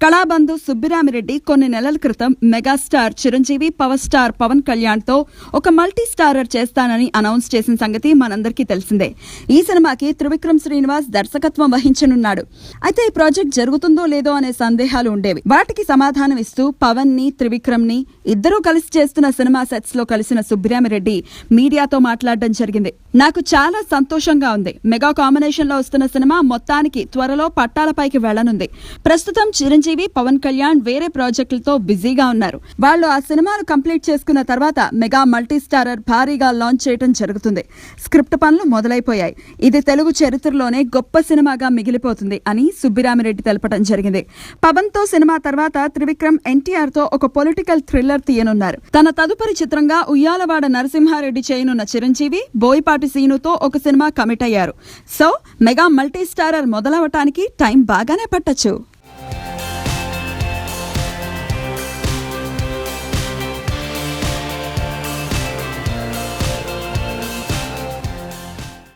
కళాబంధు సుబ్బిరామిరెడ్డి కొన్ని నెలల క్రితం megastar Chiranjeevi, power star Pavan Kalyan తో ఒక మల్టీ స్టారర్ చేస్తానని అనౌన్స్ చేసిన సంగతి మనందరికీ తెలిసిందే. ఈ సినిమాకి త్రివిక్రమ్ శ్రీనివాస్ దర్శకత్వం వహించనున్నాడు. అయితే ఈ ప్రాజెక్ట్ జరుగుతుందో లేదో అనే సందేహాలు ఉండేవి. వాటికి సమాధానం ఇస్తూ పవన్ ని, త్రివిక్రమ్ ని ఇద్దరూ కలిసి చేస్తున్న సినిమా సెట్స్ లో కలిసిన సుబ్బిరామిరెడ్డి మీడియాతో మాట్లాడడం జరిగింది. నాకు చాలా సంతోషంగా ఉంది. మెగా కాంబినేషన్ లో వస్తున్న సినిమా మొత్తానికి త్వరలో పట్టాలపైకి వెళ్లనుంది. ప్రస్తుతం చిరంజీవి, పవన్ కళ్యాణ్ వేరే ప్రాజెక్టులతో బిజీగా ఉన్నారు. వాళ్ళు ఆ సినిమాను కంప్లీట్ చేసుకున్న తర్వాత మెగా మల్టీ స్టారర్ భారీగా లాంచ్ చేయడం జరుగుతుంది. స్క్రిప్ట్ పనులు మొదలైపోయాయి. ఇది తెలుగు చరిత్రలోనే గొప్ప సినిమాగా మిగిలిపోతుంది అని సుబ్బిరామిరెడ్డి తెలపడం జరిగింది. పవన్ తో సినిమా తర్వాత త్రివిక్రమ్ ఎన్టీఆర్ తో ఒక పొలిటికల్ థ్రిల్లర్ తీయనున్నారు. తన తదుపరి చిత్రంగా ఉయ్యాలవాడ నరసింహారెడ్డి చేయనున్న చిరంజీవి బోయపాటి సీనుతో ఒక సినిమా కమిట్ అయ్యారు. సో మెగా మల్టీ స్టారర్ మొదలవటానికి టైం బాగానే పట్టొచ్చు.